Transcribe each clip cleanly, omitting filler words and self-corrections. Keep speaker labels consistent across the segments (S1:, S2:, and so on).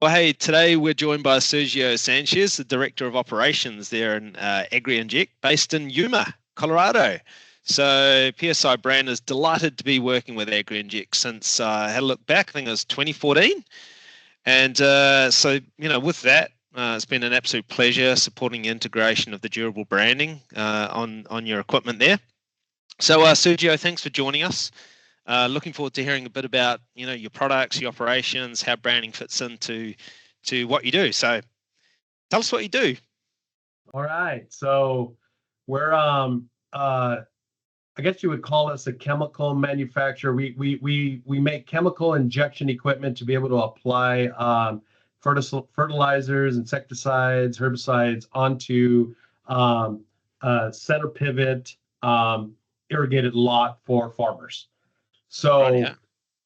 S1: Well, hey, today we're joined by Sergio Sanchez, the Director of Operations there in Agri-Inject, based in Yuma, Colorado. So PSI Brand is delighted to be working with Agri-Inject since I had a look back, I think it was 2014. And with that, it's been an absolute pleasure supporting the integration of the durable branding on your equipment there. So Sergio, thanks for joining us. Looking forward to hearing a bit about your products, your operations, how branding fits into what you do. So tell us what you do.
S2: All right. So we're I guess you would call us a chemical manufacturer. We make chemical injection equipment to be able to apply fertilizers, insecticides, herbicides onto center pivot irrigated lot for farmers. So
S1: Right, yeah.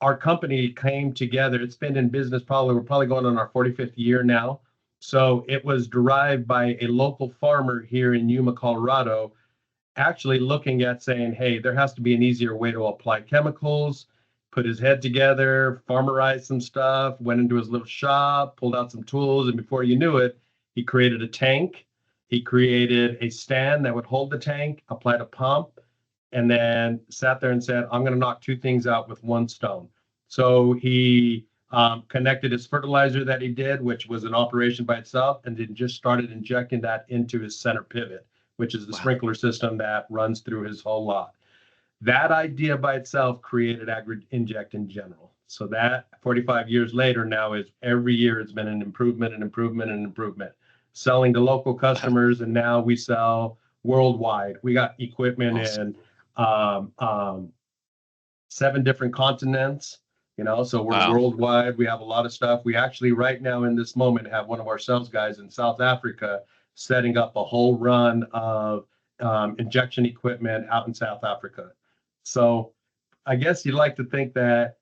S2: our company came together. It's been in business we're probably going on our 45th year now. So it was derived by a local farmer here in Yuma, Colorado, actually looking at saying, hey, there has to be an easier way to apply chemicals. Put his head together, farmerized some stuff, went into his little shop, pulled out some tools, and before you knew it, he created a tank. He created a stand that would hold the tank, applied a pump, and then sat there and said, I'm going to knock two things out with one stone. So he connected his fertilizer that he did, which was an operation by itself, and then just started injecting that into his center pivot, which is the sprinkler system that runs through his whole lot. That idea by itself created Agri-Inject in general. So that 45 years later now is every year it's been an improvement and improvement and improvement. Selling to local customers, and now we sell worldwide. We got equipment
S1: Awesome.
S2: in 7 different continents, so we're
S1: Wow.
S2: worldwide. We have a lot of stuff. We actually right now in this moment have one of our sales guys in South Africa setting up a whole run of injection equipment out in South Africa. So I guess you'd like to think that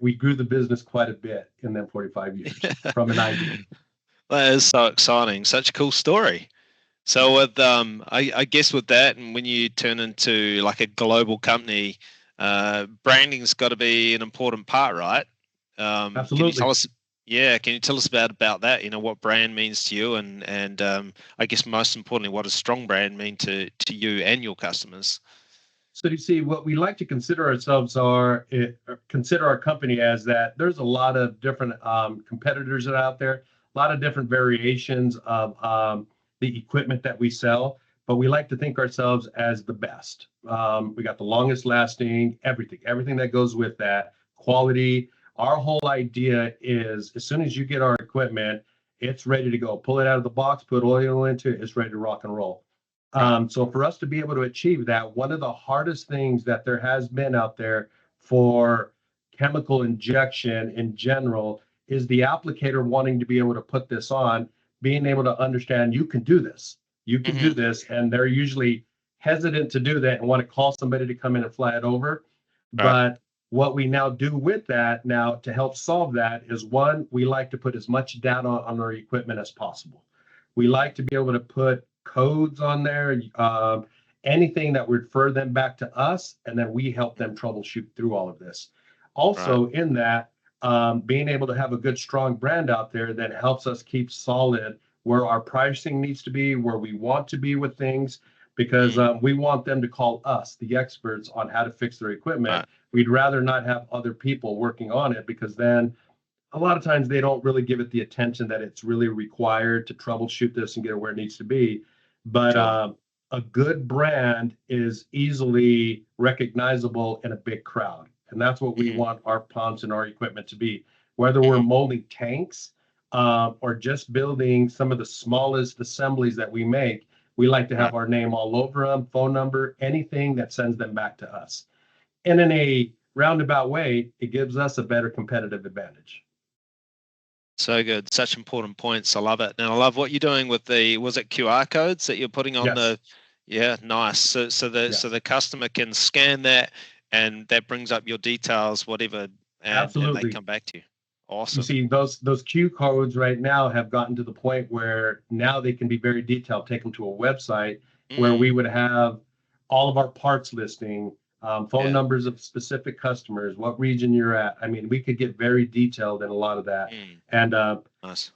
S2: we grew the business quite a bit in them 45 years from an idea.
S1: That is so exciting. Such a cool story. So with I guess with that, and when you turn into like a global company, branding's got to be an important part, right? Can you tell
S2: Absolutely.
S1: us? Yeah, can you tell us about that? What brand means to you, and I guess most importantly, what does strong brand mean to you and your customers?
S2: So you see, what we like to consider consider our company as that there's a lot of different competitors that are out there, a lot of different variations of the equipment that we sell, but we like to think ourselves as the best. We got the longest lasting, everything that goes with that, quality. Our whole idea is as soon as you get our equipment, it's ready to go. Pull it out of the box, put oil into it, it's ready to rock and roll.
S1: Right.
S2: So for us to be able to achieve that, one of the hardest things that there has been out there for chemical injection in general is the applicator wanting to be able to put this on, being able to understand you can do this,
S1: Hmm.
S2: and they're usually hesitant to do that and want to call somebody to come in and fly it over.
S1: Right.
S2: But what we now do with that now to help solve that is one, we like to put as much data on our equipment as possible. We like to be able to put codes on there, anything that would refer them back to us, and then we help them troubleshoot through all of this.
S1: Right.
S2: Also, in that, being able to have a good, strong brand out there that helps us keep solid where our pricing needs to be, where we want to be with things, because
S1: Mm.
S2: we want them to call us, the experts, on how to fix their equipment.
S1: Right.
S2: We'd rather not have other people working on it because then a lot of times they don't really give it the attention that it's really required to troubleshoot this and get it where it needs to be. But
S1: Sure.
S2: a good brand is easily recognizable in a big crowd. And that's what we
S1: Hmm.
S2: want our pumps and our equipment to be. Whether we're
S1: Hmm.
S2: molding tanks or just building some of the smallest assemblies that we make, we like to
S1: Right.
S2: have our name all over them, phone number, anything that sends them back to us. And in a roundabout way, it gives us a better competitive advantage.
S1: So good. Such important points. I love it. And I love what you're doing with was it QR codes that you're putting on
S2: Yes.
S1: the, yeah, nice. So the
S2: Yes.
S1: customer can scan that and that brings up your details, whatever, and they
S2: Absolutely.
S1: come back to you.
S2: You
S1: Awesome.
S2: see, those Q codes right now have gotten to the point where now they can be very detailed. Take them to a website where
S1: Mm,
S2: we would have all of our parts listing, phone
S1: yeah.
S2: numbers of specific customers, what region you're at. I mean, we could get very detailed in a lot of that.
S1: Mm,
S2: And
S1: Nice.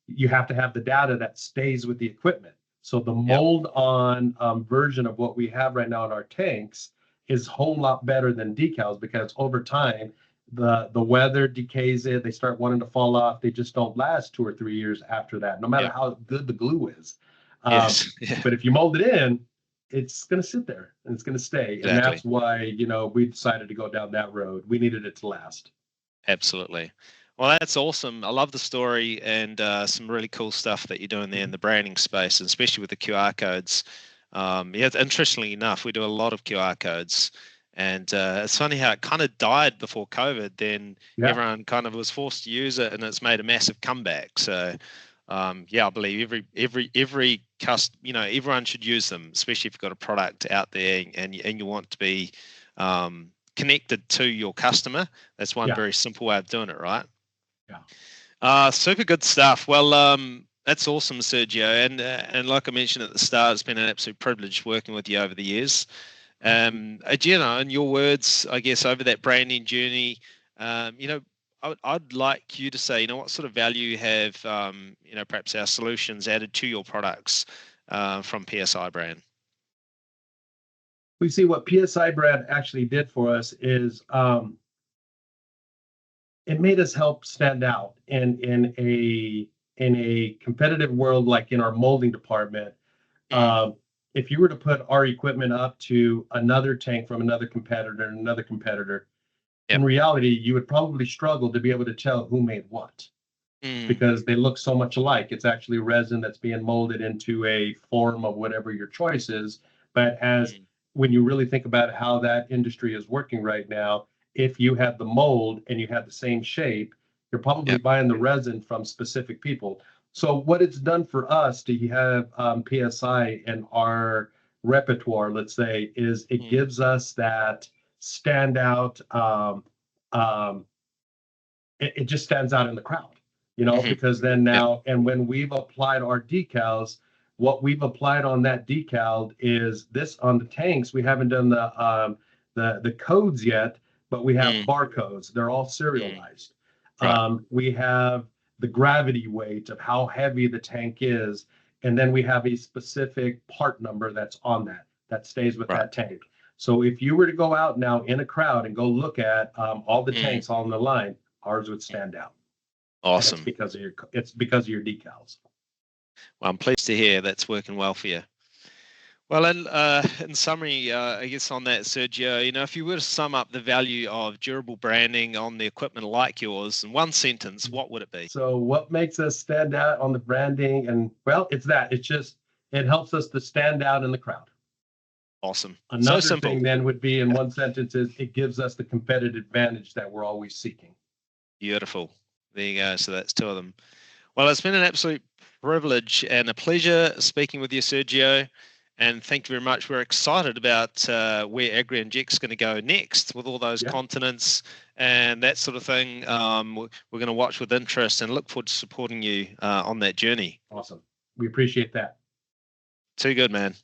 S2: You have to have the data that stays with the equipment. So the
S1: Yep.
S2: mold on version of what we have right now in our tanks is a whole lot better than decals, because over time the weather decays it. They start wanting to fall off. They just don't last 2 or 3 years after that, no matter
S1: Yep.
S2: how good the glue is.
S1: Yes. Yeah.
S2: But if you mold it in, it's going to sit there and it's going to stay. And
S1: Exactly.
S2: that's why, we decided to go down that road. We needed it to last.
S1: Absolutely. Well, that's awesome. I love the story and some really cool stuff that you're doing there in the branding space, and especially with the QR codes. Yeah, interestingly enough, we do a lot of QR codes, and it's funny how it kind of died before COVID. Then
S2: Yeah.
S1: everyone kind of was forced to use it, and it's made a massive comeback. So, yeah, I believe every everyone should use them, especially if you've got a product out there and you want to be connected to your customer. That's one very simple way of doing it, right?
S2: Yeah.
S1: Super good stuff. Well, that's awesome, Sergio. And like I mentioned at the start, it's been an absolute privilege working with you over the years. In your words, I guess, over that branding journey, I'd like you to say, what sort of value have, perhaps our solutions added to your products from PSI Brand?
S2: We see what PSI Brand actually did for us is it made us help stand out in a competitive world, like in our molding department. If you were to put our equipment up to another tank from another competitor,
S1: Yep.
S2: in reality, you would probably struggle to be able to tell who made what, because they look so much alike. It's actually resin that's being molded into a form of whatever your choice is. But when you really think about how that industry is working right now, if you had the mold and you had the same shape, you're probably buying the resin from specific people. So what it's done for us to have PSI in our repertoire, let's say, is it gives us that standout. It just stands out in the crowd, because then now, and when we've applied our decals, what we've applied on that decal is this on the tanks. We haven't done the codes yet, but we have barcodes. They're all serialized.
S1: Right.
S2: We have the gravity weight of how heavy the tank is, and then we have a specific part number that's on that stays with that tank. So if you were to go out now in a crowd and go look at all the tanks on the line, ours would stand out.
S1: Awesome.
S2: It's because of your decals.
S1: Well, I'm pleased to hear that's working well for you. Well, in summary, I guess on that, Sergio, if you were to sum up the value of durable branding on the equipment like yours in one sentence, what would it be?
S2: So what makes us stand out on the branding? And well, it helps us to stand out in the crowd.
S1: Awesome.
S2: Another
S1: so simple
S2: thing then would be in one sentence is it gives us the competitive advantage that we're always seeking.
S1: Beautiful. There you go. So that's two of them. Well, it's been an absolute privilege and a pleasure speaking with you, Sergio. And thank you very much. We're excited about where Agri-Inject's going to go next with all those continents and that sort of thing. We're going to watch with interest and look forward to supporting you on that journey.
S2: Awesome. We appreciate that.
S1: Too good, man.